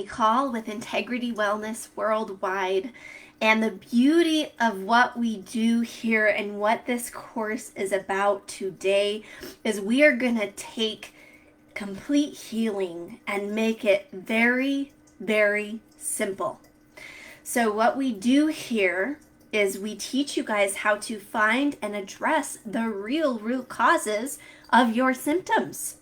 Michal with Integrity Wellness Worldwide. And the beauty of what we do here and what this course is about today is we are going to take complete healing and make it very, very simple. So what we do here is we teach you guys how to find and address the real root causes of your symptoms.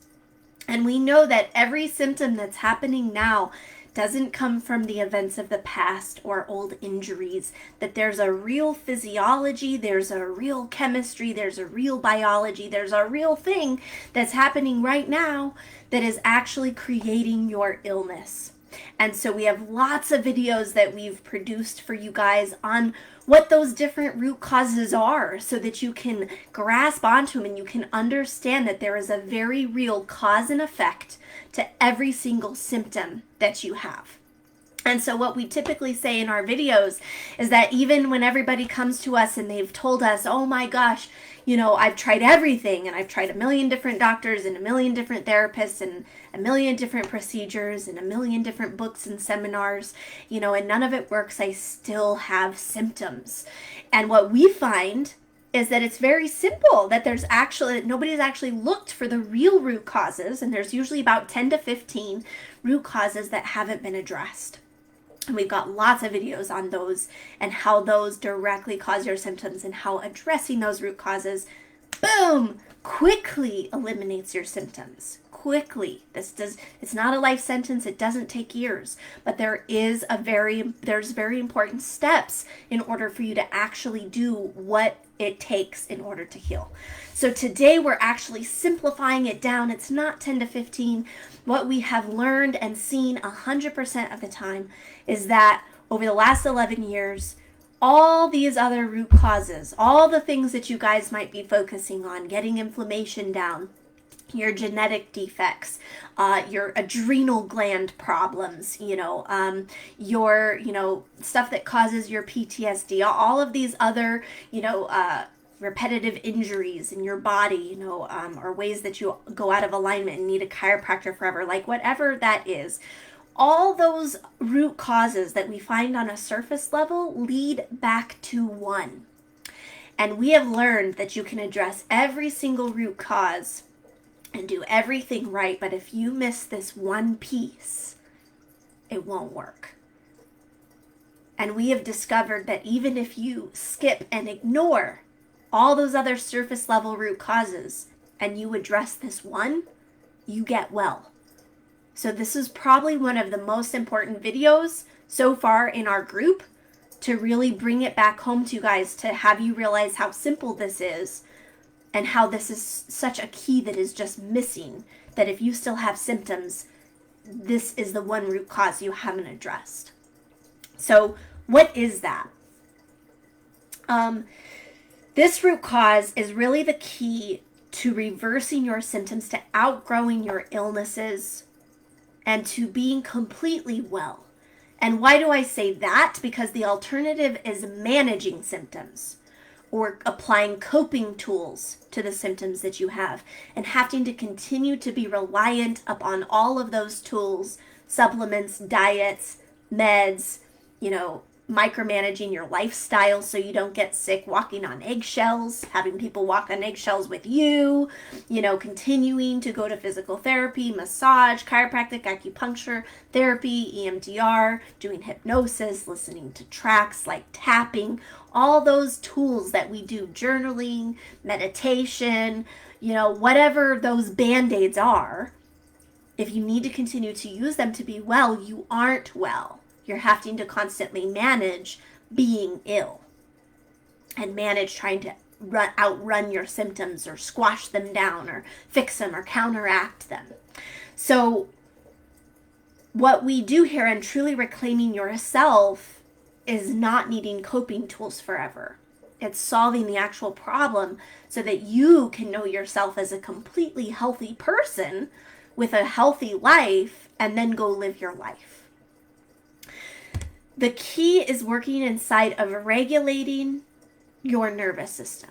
And we know that every symptom that's happening now doesn't come from the events of the past or old injuries, that there's a real physiology, there's a real chemistry, there's a real biology, there's a real thing that's happening right now that is actually creating your illness. And so we have lots of videos that we've produced for you guys on what those different root causes are so that you can grasp onto them and you can understand that there is a very real cause and effect to every single symptom that you have. And so what we typically say in our videos is that even when everybody comes to us and they've told us, oh my gosh, I've tried everything and I've tried a million different doctors and a million different therapists and a million different procedures and a million different books and seminars, and none of it works. I still have symptoms. And what we find is that it's very simple, that nobody's actually looked for the real root causes. And there's usually about 10 to 15 root causes that haven't been addressed. And we've got lots of videos on those and how those directly cause your symptoms and how addressing those root causes, boom, quickly eliminates your symptoms. Quickly. It's not a life sentence. It doesn't take years, but there's very important steps in order for you to actually do what it takes in order to heal. So today we're actually simplifying it down. It's not 10 to 15. What we have learned and seen 100% of the time is that over the last 11 years, all these other root causes, all the things that you guys might be focusing on, getting inflammation down, your genetic defects, your adrenal gland problems, your, stuff that causes your PTSD, all of these other, repetitive injuries in your body, or ways that you go out of alignment and need a chiropractor forever, like whatever that is. All those root causes that we find on a surface level lead back to one. And we have learned that you can address every single root cause and do everything right, but if you miss this one piece, it won't work. And we have discovered that even if you skip and ignore all those other surface level root causes and you address this one, you get well. So this is probably one of the most important videos so far in our group to really bring it back home to you guys, to have you realize how simple this is and how this is such a key that is just missing, that if you still have symptoms, this is the one root cause you haven't addressed. So what is that? This root cause is really the key to reversing your symptoms, to outgrowing your illnesses, and to being completely well. And why do I say that? Because the alternative is managing symptoms or applying coping tools to the symptoms that you have and having to continue to be reliant upon all of those tools, supplements, diets, meds, micromanaging your lifestyle so you don't get sick, walking on eggshells, having people walk on eggshells with you, continuing to go to physical therapy, massage, chiropractic, acupuncture, therapy, EMDR, doing hypnosis, listening to tracks like tapping, all those tools that we do, journaling, meditation, whatever those band-aids are. If you need to continue to use them to be well, you aren't well. You're having to constantly manage being ill and manage trying to outrun your symptoms or squash them down or fix them or counteract them. So what we do here in truly reclaiming yourself is not needing coping tools forever. It's solving the actual problem so that you can know yourself as a completely healthy person with a healthy life and then go live your life. The key is working inside of regulating your nervous system.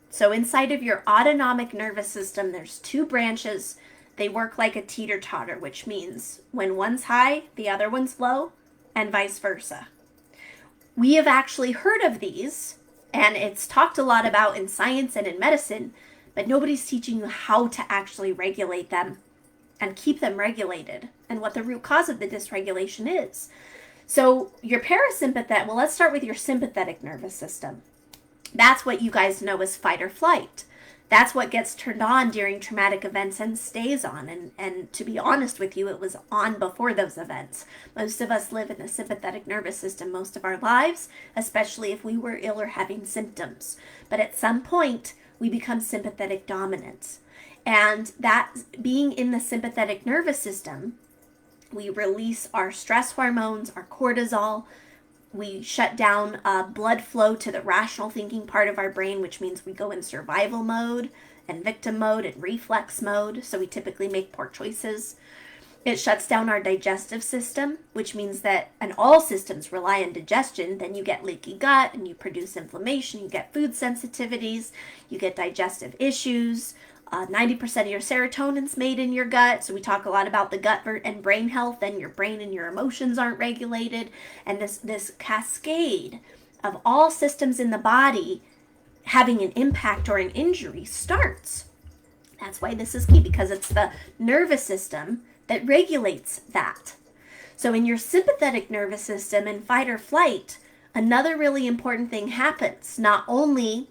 So inside of your autonomic nervous system, there's two branches They work like a teeter-totter, which means when one's high, the other one's low, and vice versa. We have actually heard of these, and it's talked a lot about in science and in medicine, but nobody's teaching you how to actually regulate them and keep them regulated and what the root cause of the dysregulation is. So your parasympathetic, well, let's start with your sympathetic nervous system. That's what you guys know as fight or flight. That's what gets turned on during traumatic events and stays on. And to be honest with you, it was on before those events. Most of us live in the sympathetic nervous system most of our lives, especially if we were ill or having symptoms. But at some point, we become sympathetic dominant. And that being in the sympathetic nervous system, we release our stress hormones, our cortisol. We shut down blood flow to the rational thinking part of our brain, which means we go in survival mode and victim mode and reflex mode. So we typically make poor choices. It shuts down our digestive system, which means that, and all systems rely on digestion, then you get leaky gut and you produce inflammation, you get food sensitivities, you get digestive issues. 90% of your serotonin's made in your gut. So we talk a lot about the gut and brain health, and your brain and your emotions aren't regulated. And this cascade of all systems in the body having an impact or an injury starts. That's why this is key, because it's the nervous system that regulates that. So in your sympathetic nervous system in fight or flight, another really important thing happens. Not only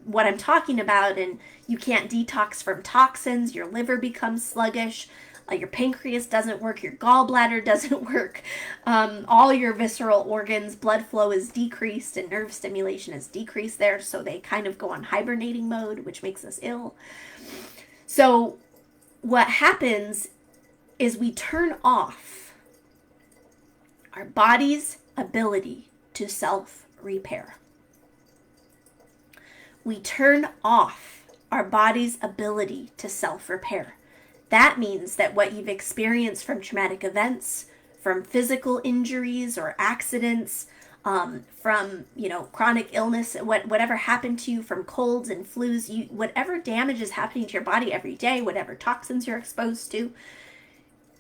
what I'm talking about, and you can't detox from toxins, your liver becomes sluggish, your pancreas doesn't work, your gallbladder doesn't work, all your visceral organs, blood flow is decreased and nerve stimulation is decreased there, so they kind of go on hibernating mode, which makes us ill. So what happens is we turn off our body's ability to self-repair. We turn off our body's ability to self-repair. That means that what you've experienced from traumatic events, from physical injuries or accidents, from chronic illness, whatever happened to you, from colds and flus, whatever damage is happening to your body every day, whatever toxins you're exposed to,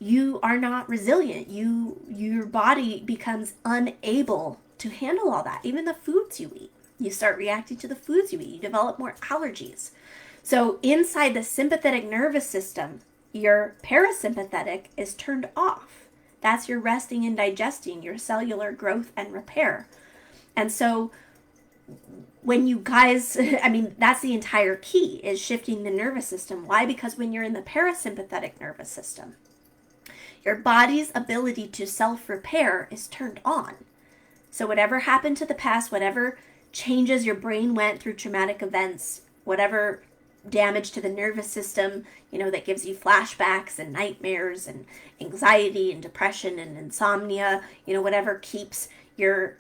you are not resilient. Your body becomes unable to handle all that. Even the foods you eat. You start reacting to the foods you eat. You develop more allergies. So inside the sympathetic nervous system, your parasympathetic is turned off. That's your resting and digesting, your cellular growth and repair. And so when you guys, that's the entire key, is shifting the nervous system. Why? Because when you're in the parasympathetic nervous system, your body's ability to self-repair is turned on. So whatever happened to the past, whatever changes your brain went through traumatic events, whatever damage to the nervous system, that gives you flashbacks and nightmares and anxiety and depression and insomnia, whatever keeps your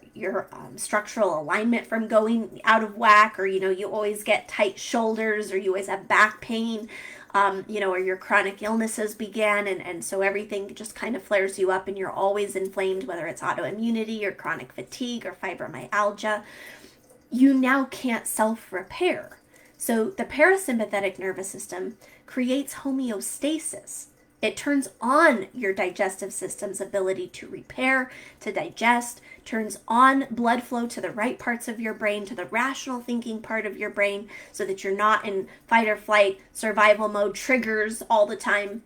structural alignment from going out of whack, or, you always get tight shoulders, or you always have back pain, or your chronic illnesses began, and so everything just kind of flares you up and you're always inflamed, whether it's autoimmunity or chronic fatigue or fibromyalgia. You now can't self-repair. So the parasympathetic nervous system creates homeostasis. It turns on your digestive system's ability to repair, to digest, turns on blood flow to the right parts of your brain, to the rational thinking part of your brain, so that you're not in fight or flight, survival mode, triggers all the time,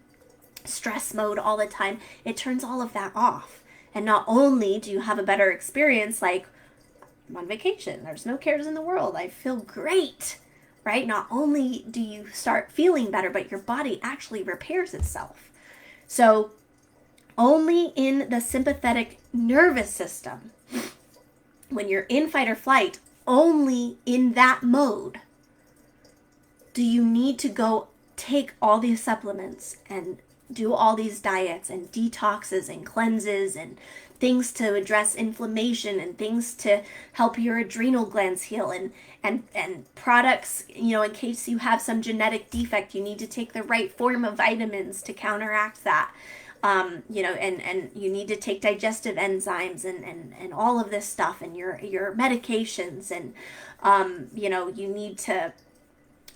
stress mode all the time. It turns all of that off. And not only do you have a better experience, like, I'm on vacation, there's no cares in the world, I feel great, right? Not only do you start feeling better, but your body actually repairs itself. So only in the sympathetic nervous system, when you're in fight or flight, only in that mode do you need to go take all these supplements and do all these diets and detoxes and cleanses and things to address inflammation and things to help your adrenal glands heal and products, in case you have some genetic defect, you need to take the right form of vitamins to counteract that. And you need to take digestive enzymes and all of this stuff, and your medications, and you need to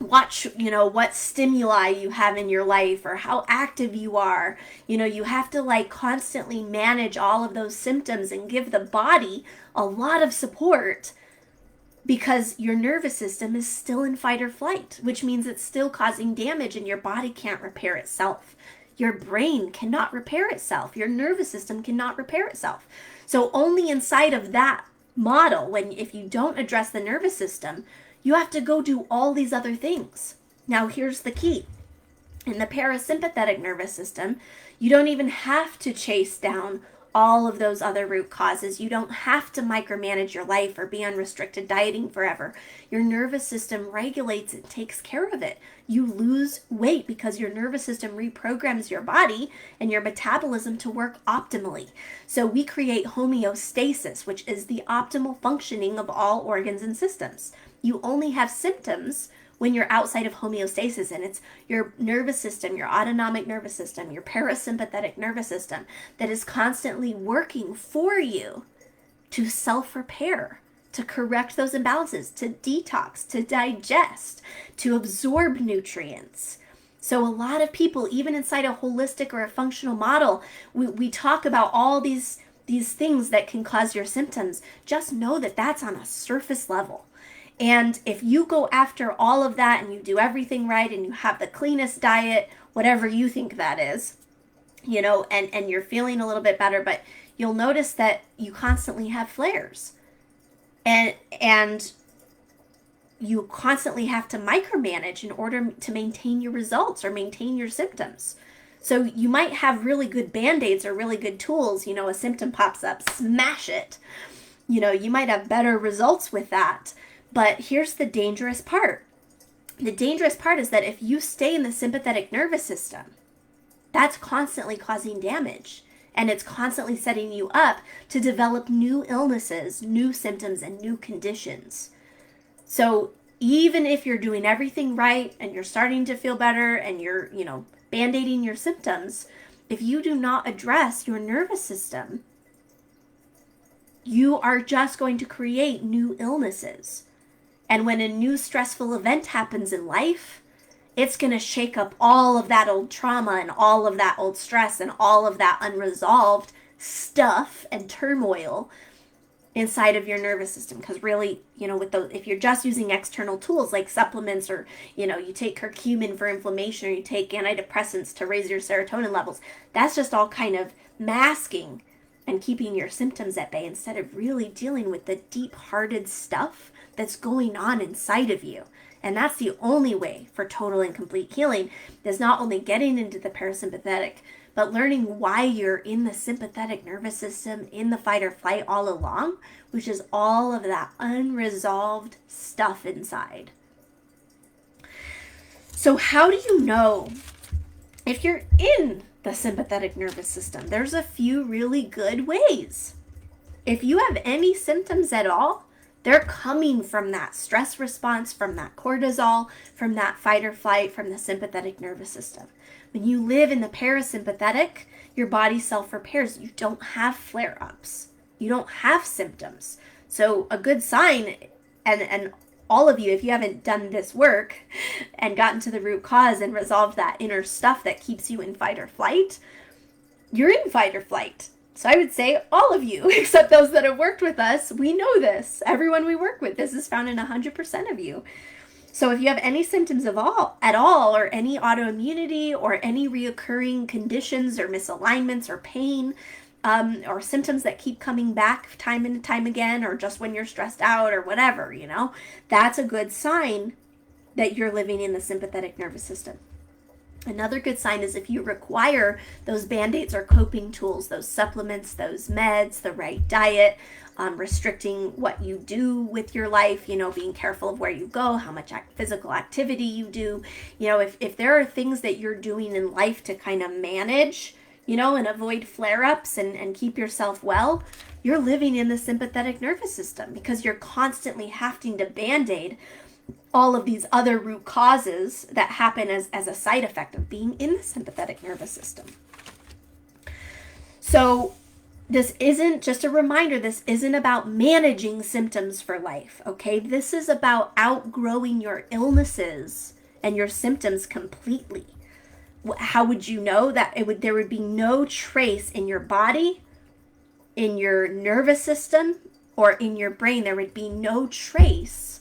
watch, what stimuli you have in your life or how active you are. You have to like constantly manage all of those symptoms and give the body a lot of support, because your nervous system is still in fight or flight, which means it's still causing damage and your body can't repair itself. Your brain cannot repair itself. Your nervous system cannot repair itself. So only inside of that model, if you don't address the nervous system, you have to go do all these other things. Now, here's the key. In the parasympathetic nervous system, you don't even have to chase down all of those other root causes. You don't have to micromanage your life or be on restricted dieting forever. Your nervous system regulates it, takes care of it. You lose weight because your nervous system reprograms your body and your metabolism to work optimally. So we create homeostasis, which is the optimal functioning of all organs and systems. You only have symptoms when you're outside of homeostasis, and it's your nervous system, your autonomic nervous system, your parasympathetic nervous system that is constantly working for you to self-repair, to correct those imbalances, to detox, to digest, to absorb nutrients. So a lot of people, even inside a holistic or a functional model, we talk about all these things that can cause your symptoms. Just know that that's on a surface level. And if you go after all of that and you do everything right and you have the cleanest diet, whatever you think that is, and you're feeling a little bit better, but you'll notice that you constantly have flares. And you constantly have to micromanage in order to maintain your results or maintain your symptoms. So you might have really good Band-Aids or really good tools, a symptom pops up, smash it. You might have better results with that. But here's the dangerous part. The dangerous part is that if you stay in the sympathetic nervous system, that's constantly causing damage. And it's constantly setting you up to develop new illnesses, new symptoms, and new conditions. So even if you're doing everything right and you're starting to feel better and you're, band-aiding your symptoms, if you do not address your nervous system, you are just going to create new illnesses. And when a new stressful event happens in life, it's going to shake up all of that old trauma and all of that old stress and all of that unresolved stuff and turmoil inside of your nervous system. Because really, if you're just using external tools like supplements, or, you take curcumin for inflammation, or you take antidepressants to raise your serotonin levels, that's just all kind of masking and keeping your symptoms at bay instead of really dealing with the deep-hearted stuff that's going on inside of you. And that's the only way for total and complete healing, is not only getting into the parasympathetic, but learning why you're in the sympathetic nervous system, in the fight or flight all along, which is all of that unresolved stuff inside. So how do you know if you're in the sympathetic nervous system? There's a few really good ways. If you have any symptoms at all, they're coming from that stress response, from that cortisol, from that fight or flight, from the sympathetic nervous system. When you live in the parasympathetic, your body self-repairs. You don't have flare-ups. You don't have symptoms. So a good sign, and all of you, if you haven't done this work and gotten to the root cause and resolved that inner stuff that keeps you in fight or flight, you're in fight or flight. So I would say all of you, except those that have worked with us, we know this. Everyone we work with, this is found in 100% of you. So if you have any symptoms at all, or any autoimmunity, or any reoccurring conditions or misalignments or pain, or symptoms that keep coming back time and time again, or just when you're stressed out or whatever, that's a good sign that you're living in the sympathetic nervous system. Another good sign is if you require those Band-Aids or coping tools, those supplements, those meds, the right diet, restricting what you do with your life, being careful of where you go, how much physical activity you do. If there are things that you're doing in life to kind of manage, and avoid flare-ups and keep yourself well, you're living in the sympathetic nervous system, because you're constantly having to Band-Aid all of these other root causes that happen as a side effect of being in the sympathetic nervous system. So this isn't, just a reminder, this isn't about managing symptoms for life, okay? This is about outgrowing your illnesses and your symptoms completely. How would you know that? There would be no trace in your body, in your nervous system, or in your brain. There would be no trace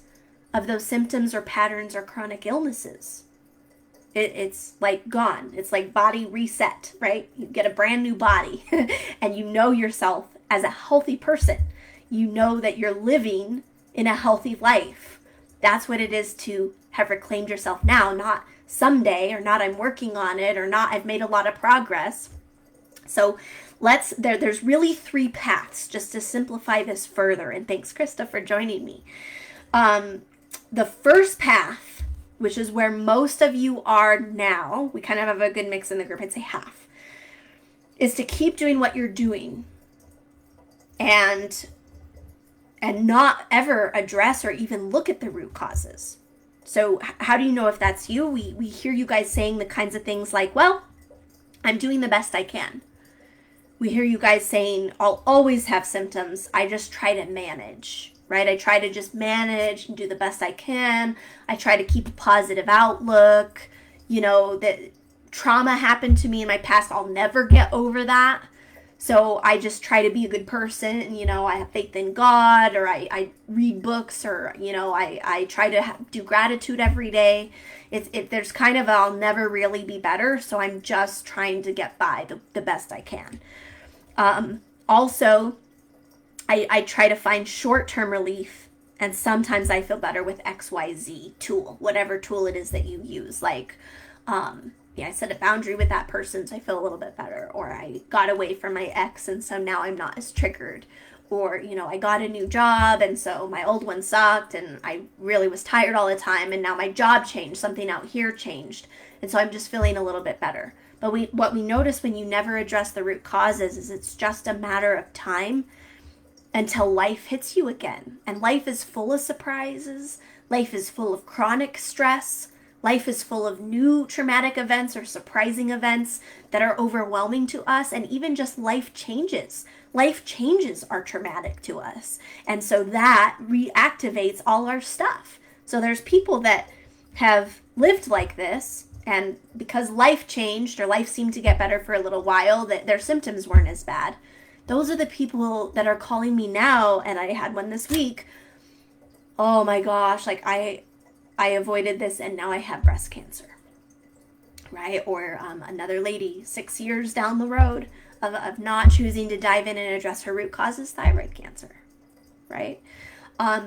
of those symptoms or patterns or chronic illnesses. It's like gone. It's like body reset, right? You get a brand new body and you know yourself as a healthy person. You know that you're living in a healthy life. That's what it is to have reclaimed yourself now, not someday, or not I'm working on it, or not I've made a lot of progress. So there's really 3 paths, just to simplify this further. And thanks, Krista, for joining me. The first path, which is where most of you are now, we kind of have a good mix in the group, I'd say half, is to keep doing what you're doing and not ever address or even look at the root causes. So how do you know if that's you? We hear you guys saying the kinds of things like, well, I'm doing the best I can. We hear you guys saying, I'll always have symptoms. I just try to manage, right? I try to just manage and do the best I can. I try to keep a positive outlook. You know, that trauma happened to me in my past. I'll never get over that. So I just try to be a good person. You know, I have faith in God, or I read books, or, you know, I try to do gratitude every day. There's kind of I'll never really be better. So I'm just trying to get by the best I can. Also, I try to find short-term relief, and sometimes I feel better with XYZ tool, whatever tool it is that you use. Like, I set a boundary with that person, so I feel a little bit better. Or I got away from my ex, and so now I'm not as triggered. Or, you know, I got a new job, and so my old one sucked, and I really was tired all the time, and now my job changed. Something out here changed. And so I'm just feeling a little bit better. But what we notice when you never address the root causes is it's just a matter of time until life hits you again. And life is full of surprises. Life is full of chronic stress. Life is full of new traumatic events or surprising events that are overwhelming to us. And even just life changes. Life changes are traumatic to us. And so that reactivates all our stuff. So there's people that have lived like this, and because life changed or life seemed to get better for a little while, that their symptoms weren't as bad. Those are the people that are calling me now, and I had one this week. Oh my gosh, like I avoided this and now I have breast cancer, right? Or another lady 6 years down the road of not choosing to dive in and address her root causes, thyroid cancer, right?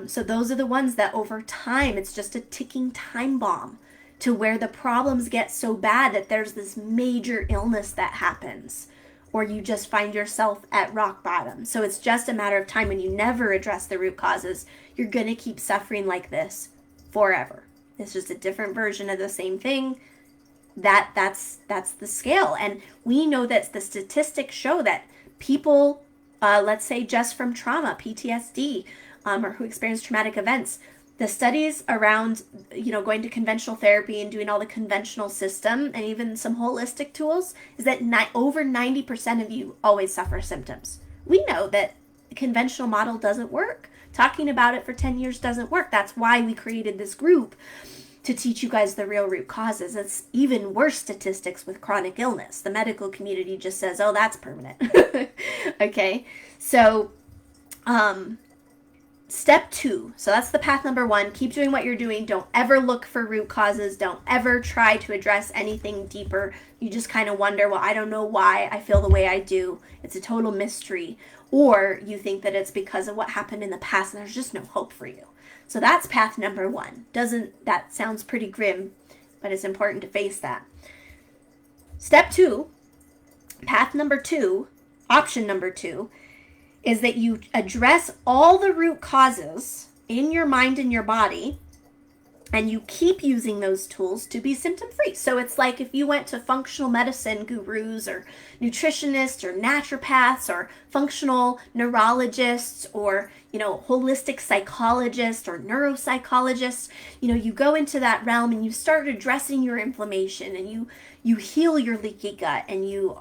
So those are the ones that over time, it's just a ticking time bomb to where the problems get so bad that there's this major illness that happens, or you just find yourself at rock bottom. So it's just a matter of time. When you never address the root causes, you're going to keep suffering like this forever. It's just a different version of the same thing. That's the scale. And we know that the statistics show that people, let's say just from trauma, PTSD, or who experience traumatic events, the studies around, going to conventional therapy and doing all the conventional system and even some holistic tools is that over 90% of you always suffer symptoms. We know that the conventional model doesn't work. Talking about it for 10 years doesn't work. That's why we created this group, to teach you guys the real root causes. It's even worse statistics with chronic illness. The medical community just says, oh, that's permanent. Okay, so step 2. So that's the path number 1. Keep doing what you're doing. Don't ever look for root causes. Don't ever try to address anything deeper. You just kind of wonder, well, I don't know why I feel the way I do. It's a total mystery. Or you think that it's because of what happened in the past and there's just no hope for you. So that's path number 1. That sounds pretty grim, but it's important to face that. Step 2, path number 2, option number 2, is that you address all the root causes in your mind and your body, and you keep using those tools to be symptom-free. So it's like if you went to functional medicine gurus or nutritionists or naturopaths or functional neurologists or, holistic psychologists or neuropsychologists, you go into that realm and you start addressing your inflammation and you heal your leaky gut and you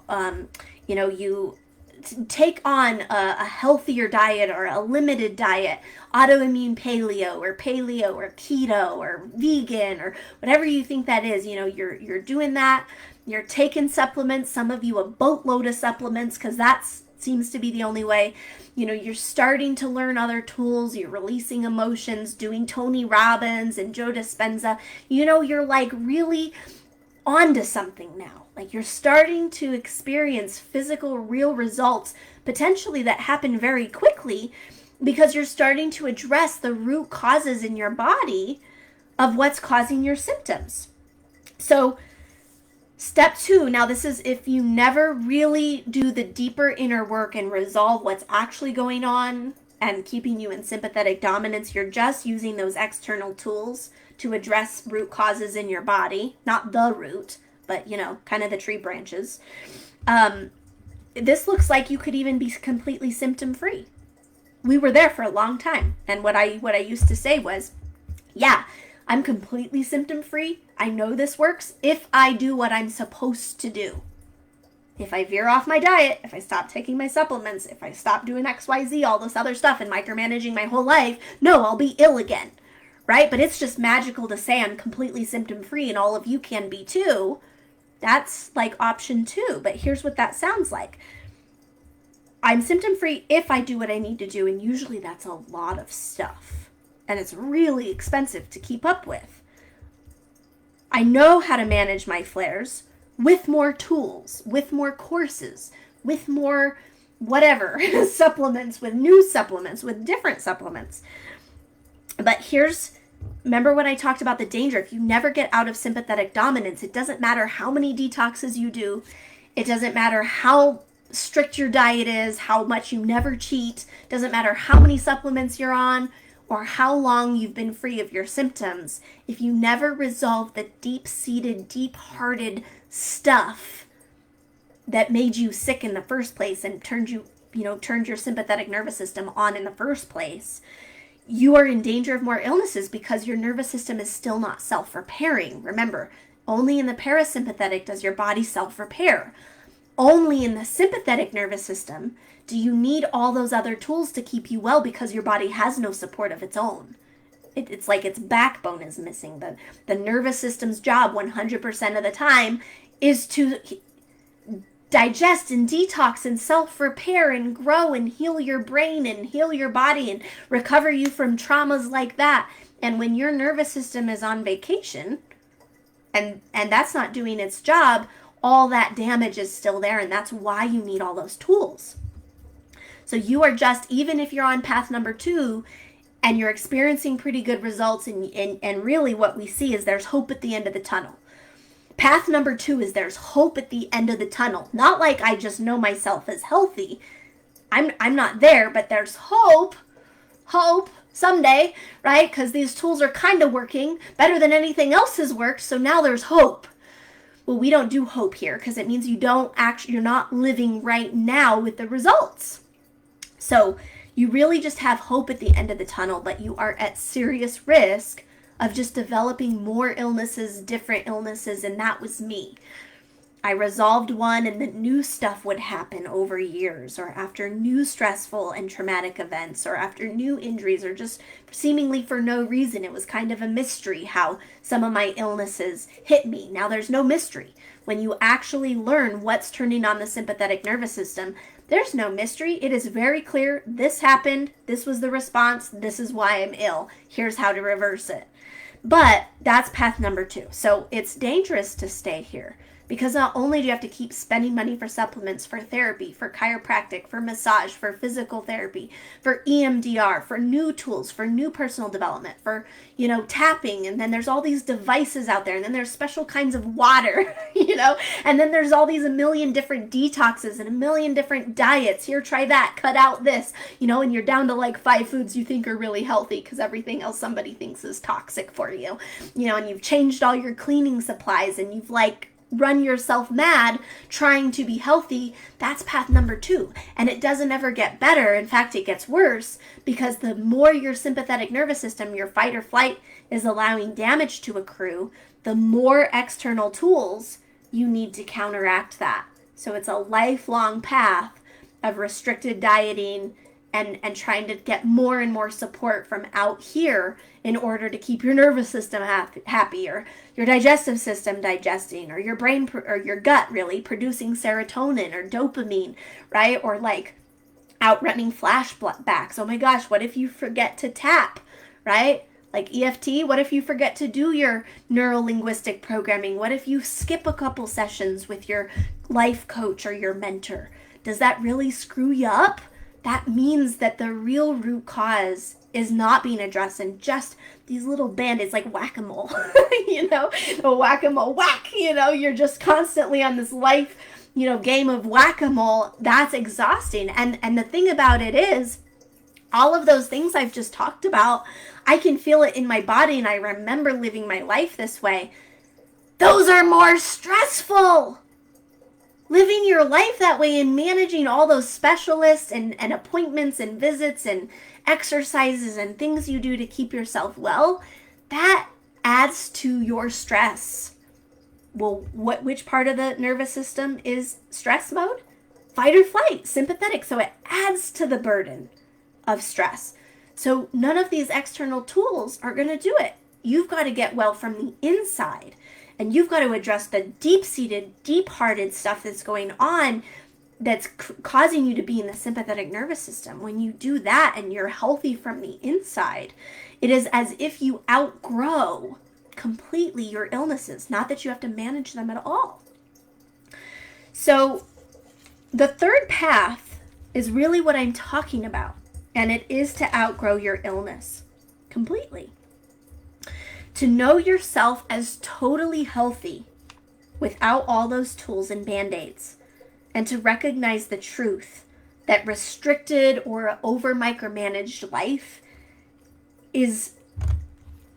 take on a healthier diet or a limited diet, autoimmune paleo or keto or vegan or whatever you think that is. You're doing that. You're taking supplements, some of you a boatload of supplements, because that seems to be the only way. You're starting to learn other tools. You're releasing emotions, doing Tony Robbins and Joe Dispenza. You're like really onto something now. Like you're starting to experience physical, real results, potentially that happen very quickly, because you're starting to address the root causes in your body of what's causing your symptoms. So step 2, now this is if you never really do the deeper inner work and resolve what's actually going on and keeping you in sympathetic dominance, you're just using those external tools to address root causes in your body, not the root, but kind of the tree branches. This looks like you could even be completely symptom free. We were there for a long time. And what I used to say was, yeah, I'm completely symptom free. I know this works if I do what I'm supposed to do. If I veer off my diet, if I stop taking my supplements, if I stop doing XYZ, all this other stuff and micromanaging my whole life, no, I'll be ill again, right? But it's just magical to say I'm completely symptom free and all of you can be too. That's like option 2. But here's what that sounds like. I'm symptom free if I do what I need to do. And usually that's a lot of stuff. And it's really expensive to keep up with. I know how to manage my flares with more tools, with more courses, with more whatever, supplements, with new supplements, with different supplements. But remember when I talked about the danger? If you never get out of sympathetic dominance, it doesn't matter how many detoxes you do. It doesn't matter how strict your diet is, how much you never cheat. It doesn't matter how many supplements you're on or how long you've been free of your symptoms. If you never resolve the deep-seated, deep-hearted stuff that made you sick in the first place and turned your sympathetic nervous system on in the first place, you are in danger of more illnesses because your nervous system is still not self-repairing. Remember, only in the parasympathetic does your body self-repair. Only in the sympathetic nervous system do you need all those other tools to keep you well, because your body has no support of its own. It's like its backbone is missing. The nervous system's job 100% of the time is to digest and detox and self-repair and grow and heal your brain and heal your body and recover you from traumas like that. And when your nervous system is on vacation and that's not doing its job, all that damage is still there, and that's why you need all those tools. So you are just, even if you're on path number 2 and you're experiencing pretty good results, and really what we see is there's hope at the end of the tunnel. Path number 2 is there's hope at the end of the tunnel. Not like I just know myself as healthy. I'm not there, but there's hope someday, right? Because these tools are kind of working better than anything else has worked, so now there's hope. Well, we don't do hope here because it means you're not living right now with the results. So you really just have hope at the end of the tunnel, but you are at serious risk of just developing more illnesses, different illnesses, and that was me. I resolved one and the new stuff would happen over years, or after new stressful and traumatic events, or after new injuries, or just seemingly for no reason. It was kind of a mystery how some of my illnesses hit me. Now there's no mystery. When you actually learn what's turning on the sympathetic nervous system, there's no mystery. It is very clear. This happened. This was the response. This is why I'm ill. Here's how to reverse it. But that's path number 2. So it's dangerous to stay here. Because not only do you have to keep spending money for supplements, for therapy, for chiropractic, for massage, for physical therapy, for EMDR, for new tools, for new personal development, for, tapping. And then there's all these devices out there. And then there's special kinds of water, and then there's all these a million different detoxes and a million different diets. Here, try that, cut out this, and you're down to like 5 foods you think are really healthy because everything else somebody thinks is toxic for you, and you've changed all your cleaning supplies and you've run yourself mad trying to be healthy. That's path number 2. And it doesn't ever get better. In fact, it gets worse, because the more your sympathetic nervous system, your fight or flight, is allowing damage to accrue, the more external tools you need to counteract that. So it's a lifelong path of restricted dieting and trying to get more and more support from out here in order to keep your nervous system happy, or your digestive system digesting, or your brain or your gut really producing serotonin or dopamine, right? Or like outrunning flashbacks. Oh my gosh, what if you forget to tap, right? Like EFT, what if you forget to do your neuro-linguistic programming? What if you skip a couple sessions with your life coach or your mentor? Does that really screw you up? That means that the real root cause is not being addressed, and just these little band-aids, like whack-a-mole, a whack-a-mole whack, you're just constantly on this life, game of whack-a-mole. That's exhausting. And the thing about it is, all of those things I've just talked about, I can feel it in my body, and I remember living my life this way. Those are more stressful. Living your life that way and managing all those specialists and appointments and visits and exercises and things you do to keep yourself well, that adds to your stress. Well, which part of the nervous system is stress mode? Fight or flight, sympathetic. So it adds to the burden of stress. So none of these external tools are going to do it. You've got to get well from the inside. And you've got to address the deep-seated, deep-hearted stuff that's going on that's causing you to be in the sympathetic nervous system. When you do that and you're healthy from the inside, it is as if you outgrow completely your illnesses. Not that you have to manage them at all. So the third path is really what I'm talking about. And it is to outgrow your illness completely. To know yourself as totally healthy without all those tools and band-aids. And to recognize the truth that restricted or over micromanaged life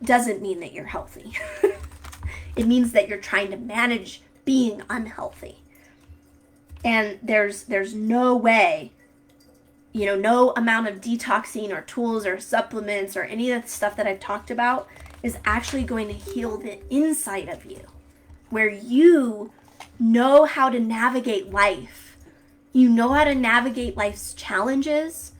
doesn't mean that you're healthy. It means that you're trying to manage being unhealthy. And there's no way, no amount of detoxing or tools or supplements or any of the stuff that I've talked about is actually going to heal the inside of you, where you know how to navigate life. You know how to navigate life's challenges.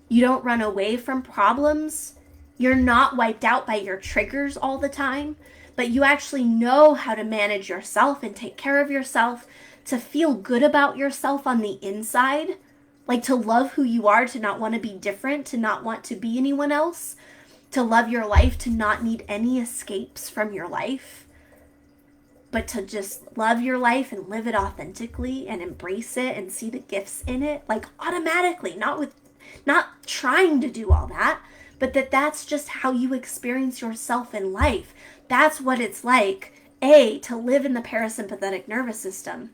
You don't run away from problems. You're not wiped out by your triggers all the time, but you actually know how to manage yourself and take care of yourself, to feel good about yourself on the inside, like to love who you are, to not want to be different, to not want to be anyone else, to love your life, to not need any escapes from your life, but to just love your life and live it authentically and embrace it and see the gifts in it, like automatically, not trying to do all that, but that's just how you experience yourself in life. That's what it's like, A, to live in the parasympathetic nervous system,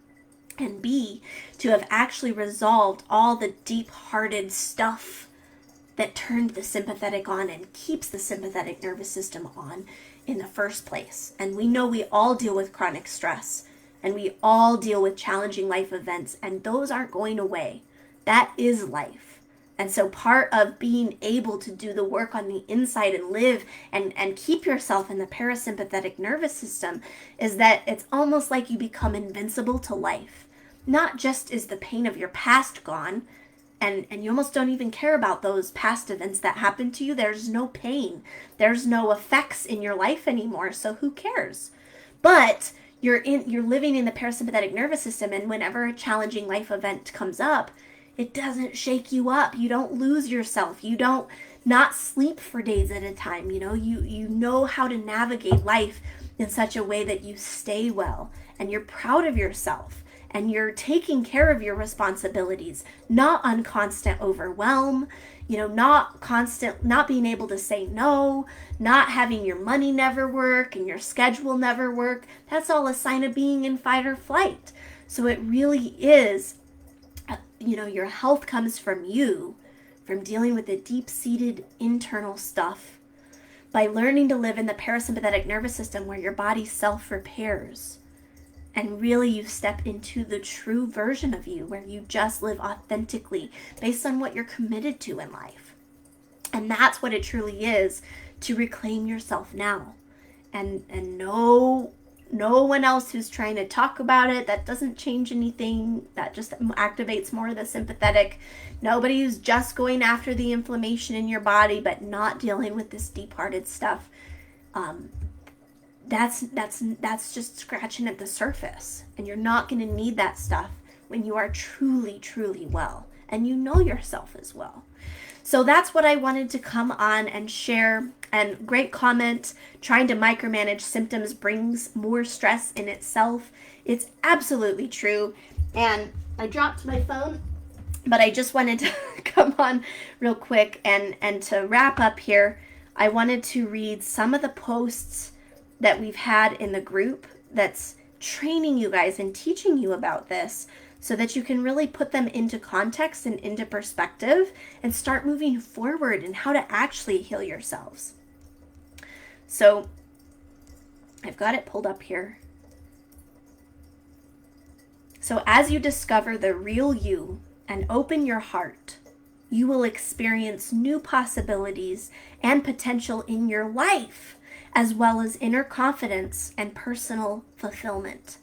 and B, to have actually resolved all the deep-hearted stuff that turned the sympathetic on and keeps the sympathetic nervous system on in the first place. And we know we all deal with chronic stress, and we all deal with challenging life events, and those aren't going away. That is life. And so part of being able to do the work on the inside and live and keep yourself in the parasympathetic nervous system is that it's almost like you become invincible to life. Not just is the pain of your past gone, and you almost don't even care about those past events that happened to you. There's no pain. There's no effects in your life anymore, so who cares? But you're living in the parasympathetic nervous system, and whenever a challenging life event comes up, it doesn't shake you up. You don't lose yourself. You don't not sleep for days at a time. You know how to navigate life in such a way that you stay well, and you're proud of yourself. And you're taking care of your responsibilities, not on constant overwhelm, not being able to say no, not having your money never work and your schedule never work. That's all a sign of being in fight or flight. So it really is, your health comes from you, from dealing with the deep-seated internal stuff, by learning to live in the parasympathetic nervous system where your body self-repairs. And really you step into the true version of you where you just live authentically based on what you're committed to in life. And that's what it truly is, to reclaim yourself now and know no one else who's trying to talk about it. That doesn't change anything. That just activates more of the sympathetic. Nobody who's just going after the inflammation in your body but not dealing with this deep-hearted stuff. That's just scratching at the surface, and you're not going to need that stuff when you are truly, truly well, and you know yourself as well. So that's what I wanted to come on and share. And great comment. Trying to micromanage symptoms brings more stress in itself. It's absolutely true. And I dropped my phone, but I just wanted to come on real quick and to wrap up here. I wanted to read some of the posts that we've had in the group that's training you guys and teaching you about this, so that you can really put them into context and into perspective and start moving forward in how to actually heal yourselves. So I've got it pulled up here. So as you discover the real you and open your heart, you will experience new possibilities and potential in your life, as well as inner confidence and personal fulfillment.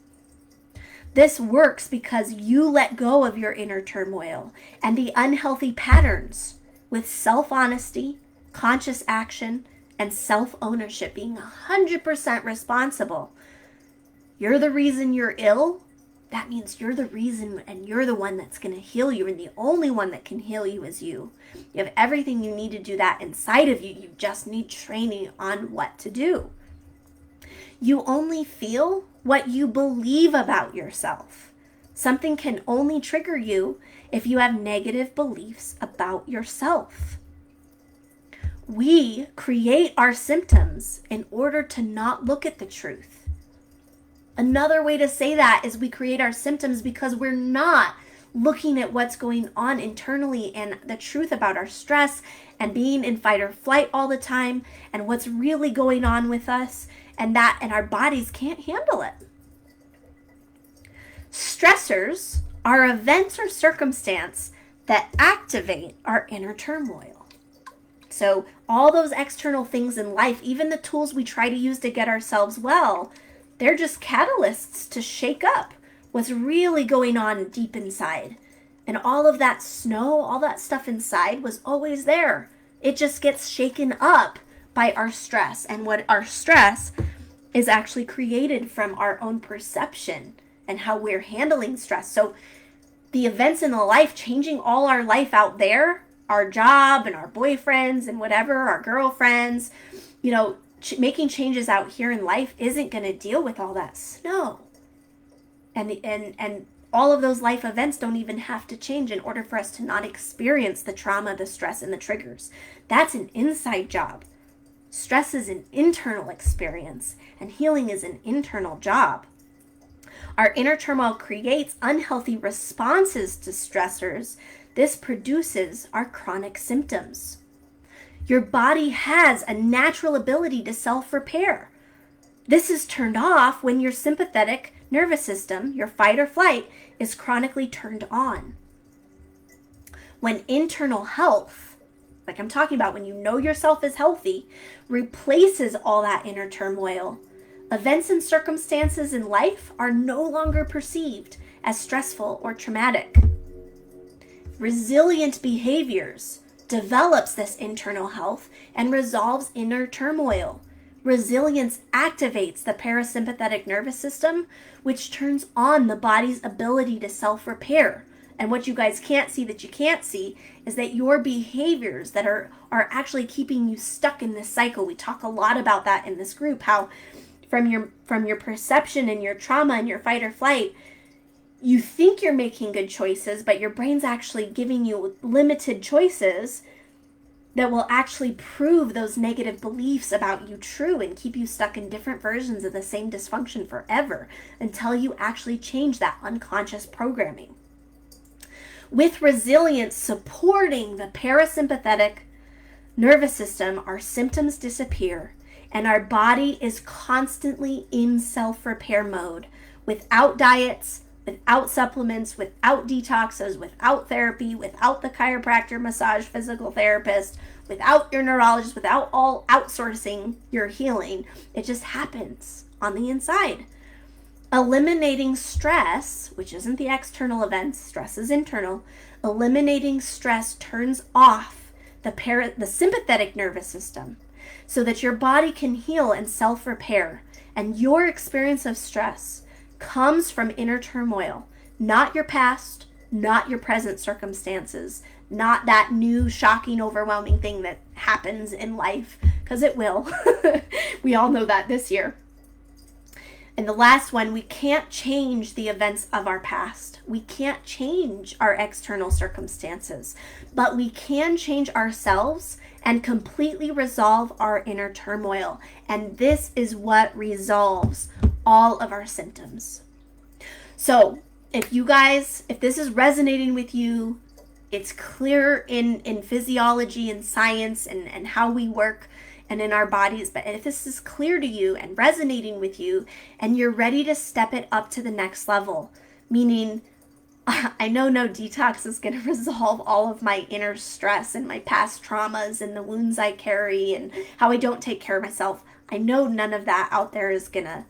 This works because you let go of your inner turmoil and the unhealthy patterns with self-honesty, conscious action, and self-ownership, being 100% responsible. You're the reason you're ill. That means you're the reason, and you're the one that's going to heal you, and the only one that can heal you is you. You have everything you need to do that inside of you. You just need training on what to do. You only feel what you believe about yourself. Something can only trigger you if you have negative beliefs about yourself. We create our symptoms in order to not look at the truth. Another way to say that is we create our symptoms because we're not looking at what's going on internally and the truth about our stress and being in fight or flight all the time and what's really going on with us, and our bodies can't handle it. Stressors are events or circumstance that activate our inner turmoil. So all those external things in life, even the tools we try to use to get ourselves well, they're just catalysts to shake up what's really going on deep inside. And all of that snow, all that stuff inside was always there. It just gets shaken up by our stress. And what our stress is actually created from our own perception and how we're handling stress. So the events in the life, changing all our life out there, our job and our boyfriends and whatever, our girlfriends, making changes out here in life isn't going to deal with all that snow. And all of those life events don't even have to change in order for us to not experience the trauma, the stress, and the triggers. That's an inside job. Stress is an internal experience, and healing is an internal job. Our inner turmoil creates unhealthy responses to stressors. This produces our chronic symptoms. Your body has a natural ability to self-repair. This is turned off when your sympathetic nervous system, your fight or flight, is chronically turned on. When internal health, like I'm talking about when you know yourself is healthy, replaces all that inner turmoil, events and circumstances in life are no longer perceived as stressful or traumatic. Resilient behaviors develops this internal health and resolves inner turmoil. Resilience activates the parasympathetic nervous system, which turns on the body's ability to self-repair. And what you guys can't see that you can't see is that your behaviors that are actually keeping you stuck in this cycle. We talk a lot about that in this group, how from your perception and your trauma and your fight or flight, you think you're making good choices, but your brain's actually giving you limited choices that will actually prove those negative beliefs about you true and keep you stuck in different versions of the same dysfunction forever until you actually change that unconscious programming. With resilience supporting the parasympathetic nervous system, our symptoms disappear and our body is constantly in self-repair mode without diets, without supplements, without detoxes, without therapy, without the chiropractor, massage, physical therapist, without your neurologist, without all outsourcing your healing. It just happens on the inside. Eliminating stress, which isn't the external events, stress is internal. Eliminating stress turns off the sympathetic nervous system so that your body can heal and self-repair. And your experience of stress comes from inner turmoil, not your past, not your present circumstances, not that new, shocking, overwhelming thing that happens in life, because it will. We all know that this year. And the last one, we can't change the events of our past. We can't change our external circumstances, but we can change ourselves and completely resolve our inner turmoil. And this is what resolves all of our symptoms. So if this is resonating with you, it's clear in physiology and science and how we work and in our bodies. But if this is clear to you and resonating with you and you're ready to step it up to the next level, meaning I know no detox is going to resolve all of my inner stress and my past traumas and the wounds I carry and how I don't take care of myself. I know none of that out there is going to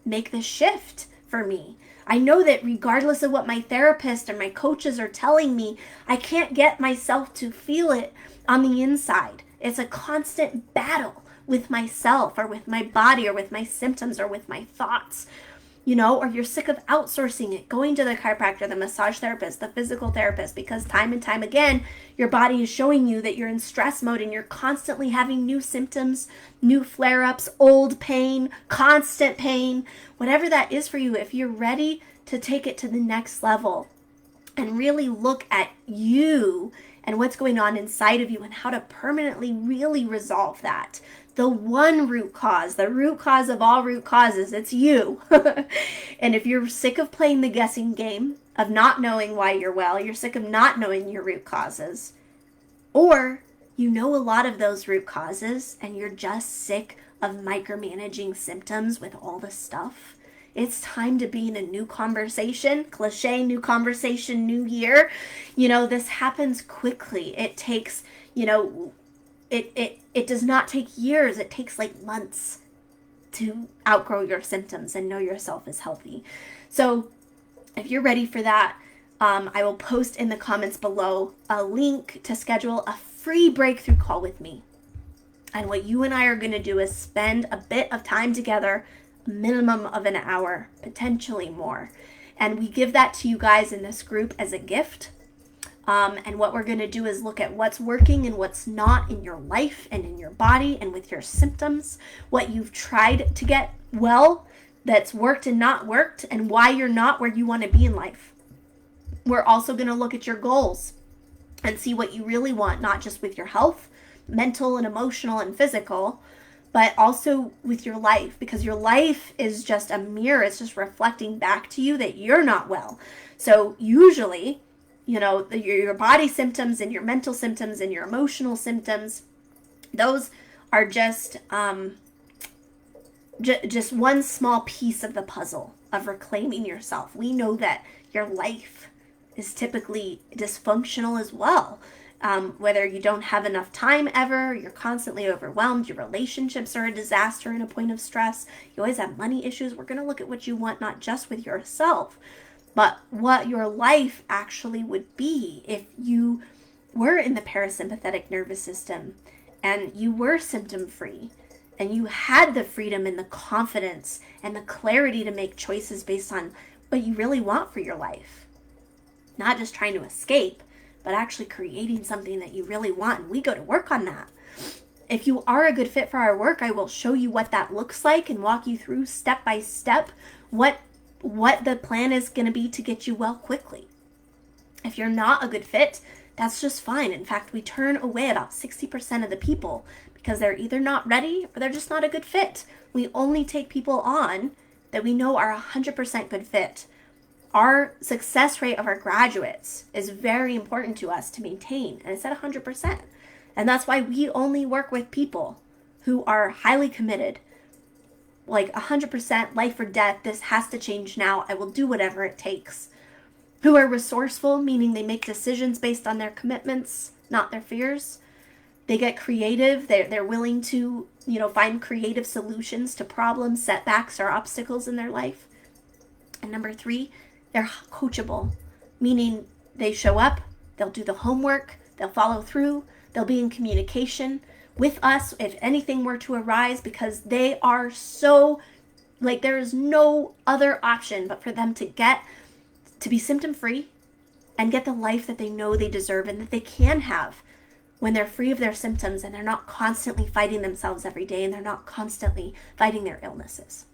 make the shift for me. I know that regardless of what my therapist and my coaches are telling me, I can't get myself to feel it on the inside. It's a constant battle with myself or with my body or with my symptoms or with my thoughts, or you're sick of outsourcing it, going to the chiropractor, the massage therapist, the physical therapist, because time and time again, your body is showing you that you're in stress mode and you're constantly having new symptoms, new flare-ups, old pain, constant pain, whatever that is for you. If you're ready to take it to the next level and really look at you and what's going on inside of you and how to permanently really resolve that. The one root cause, the root cause of all root causes, it's you. And if you're sick of playing the guessing game, of not knowing why you're well, you're sick of not knowing your root causes, or you know a lot of those root causes and you're just sick of micromanaging symptoms with all the stuff, it's time to be in a new conversation. Cliche, new conversation, new year. This happens quickly. It takes, it does not take years. It takes like months to outgrow your symptoms and know yourself as healthy. So if you're ready for that, I will post in the comments below a link to schedule a free breakthrough call with me. And what you and I are going to do is spend a bit of time together, a minimum of an hour, potentially more. And we give that to you guys in this group as a gift. And what we're going to do is look at what's working and what's not in your life and in your body and with your symptoms, what you've tried to get well that's worked and not worked, and why you're not where you want to be in life. We're also going to look at your goals and see what you really want, not just with your health, mental and emotional and physical, but also with your life, because your life is just a mirror. It's just reflecting back to you that you're not well. So usually, your body symptoms and your mental symptoms and your emotional symptoms, those are just one small piece of the puzzle of reclaiming yourself. We know that your life is typically dysfunctional as well. Whether you don't have enough time ever, you're constantly overwhelmed, your relationships are a disaster and a point of stress, you always have money issues. We're going to look at what you want, not just with yourself, but what your life actually would be if you were in the parasympathetic nervous system and you were symptom free and you had the freedom and the confidence and the clarity to make choices based on what you really want for your life. Not just trying to escape, but actually creating something that you really want. And we go to work on that. If you are a good fit for our work, I will show you what that looks like and walk you through step by step what the plan is going to be to get you well quickly. If you're not a good fit, that's just fine. In fact, we turn away about 60% of the people because they're either not ready or they're just not a good fit. We only take people on that we know are 100% good fit. Our success rate of our graduates is very important to us to maintain, and it's at 100%. And that's why we only work with people who are highly committed, like 100% life or death, this has to change now, I will do whatever it takes. Who are resourceful, meaning they make decisions based on their commitments, not their fears. They get creative, they're willing to, find creative solutions to problems, setbacks, or obstacles in their life. And number 3, they're coachable, meaning they show up, they'll do the homework, they'll follow through, they'll be in communication with us if anything were to arise, because they are so, like, there is no other option but for them to get to be symptom free and get the life that they know they deserve and that they can have when they're free of their symptoms and they're not constantly fighting themselves every day and they're not constantly fighting their illnesses.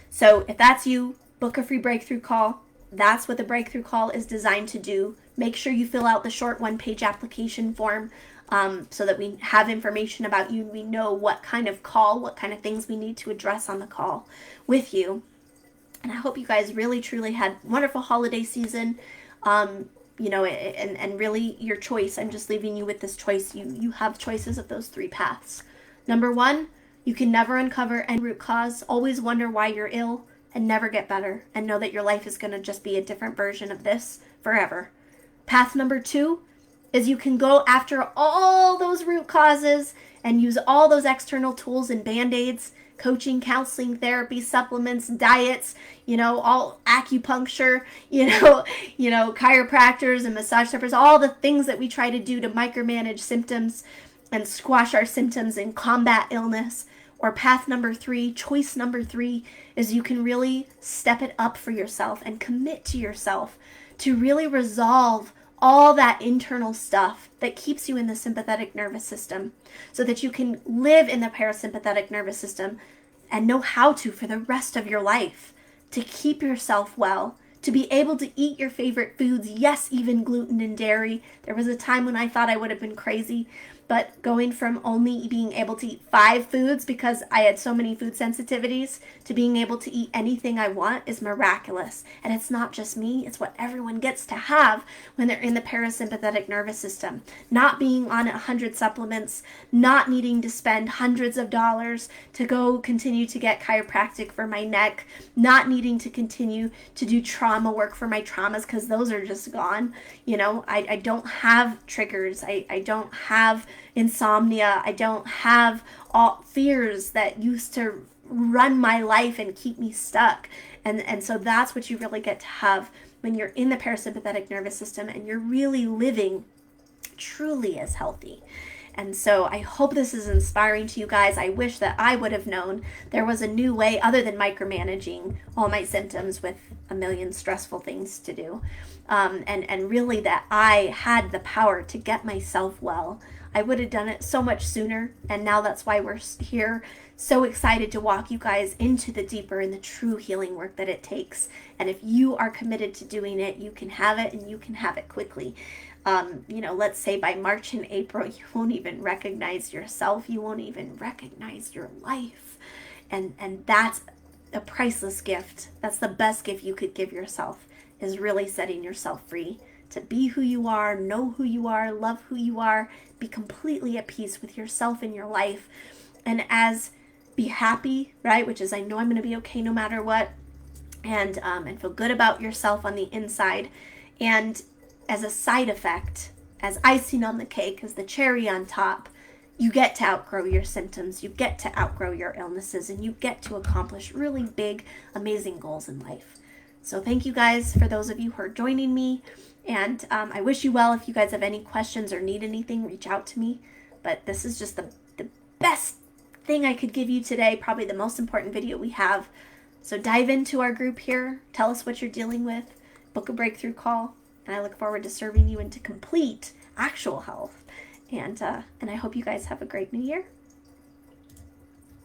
So if that's you, book a free breakthrough call. That's what the breakthrough call is designed to do. Make sure you fill out the short 1-page application form so that we have information about you. We know what kind of call, what kind of things we need to address on the call with you. And I hope you guys really, truly had wonderful holiday season. And really your choice. I'm just leaving you with this choice. You have choices of those 3 paths. Number 1, you can never uncover any root cause, always wonder why you're ill, and never get better, and know that your life is going to just be a different version of this forever. Path number 2 is you can go after all those root causes and use all those external tools and band-aids, coaching, counseling, therapy, supplements, diets, all acupuncture, chiropractors and massage therapists, all the things that we try to do to micromanage symptoms and squash our symptoms and combat illness. Or path number 3, choice number 3, is you can really step it up for yourself and commit to yourself to really resolve all that internal stuff that keeps you in the sympathetic nervous system so that you can live in the parasympathetic nervous system and know how to for the rest of your life, to keep yourself well, to be able to eat your favorite foods, yes, even gluten and dairy. There was a time when I thought I would have been crazy, but going from only being able to eat 5 foods because I had so many food sensitivities to being able to eat anything I want is miraculous. And it's not just me, it's what everyone gets to have when they're in the parasympathetic nervous system. Not being on 100 supplements, not needing to spend hundreds of dollars to go continue to get chiropractic for my neck, not needing to continue to do trauma work for my traumas because those are just gone. I don't have triggers. I don't have insomnia. I don't have all fears that used to run my life and keep me stuck. And so that's what you really get to have when you're in the parasympathetic nervous system and you're really living truly as healthy. And so I hope this is inspiring to you guys. I wish that I would have known there was a new way other than micromanaging all my symptoms with a million stressful things to do. And really that I had the power to get myself well. I would have done it so much sooner. And now that's why we're here, so excited to walk you guys into the deeper and the true healing work that it takes. And if you are committed to doing it, you can have it, and you can have it quickly. Let's say by March and April, you won't even recognize yourself. You won't even recognize your life. And that's a priceless gift. That's the best gift you could give yourself, is really setting yourself free to be who you are, know who you are, love who you are, be completely at peace with yourself and your life. And be happy, right? Which is, I know I'm going to be okay no matter what. And feel good about yourself on the inside. And as a side effect, as icing on the cake, as the cherry on top, you get to outgrow your symptoms, you get to outgrow your illnesses, and you get to accomplish really big, amazing goals in life. So thank you guys for those of you who are joining me, and I wish you well. If you guys have any questions or need anything, reach out to me. But this is just the best thing I could give you today, probably the most important video we have. So dive into our group here, tell us what you're dealing with, book a breakthrough call, and I look forward to serving you into complete, actual health. And I hope you guys have a great new year.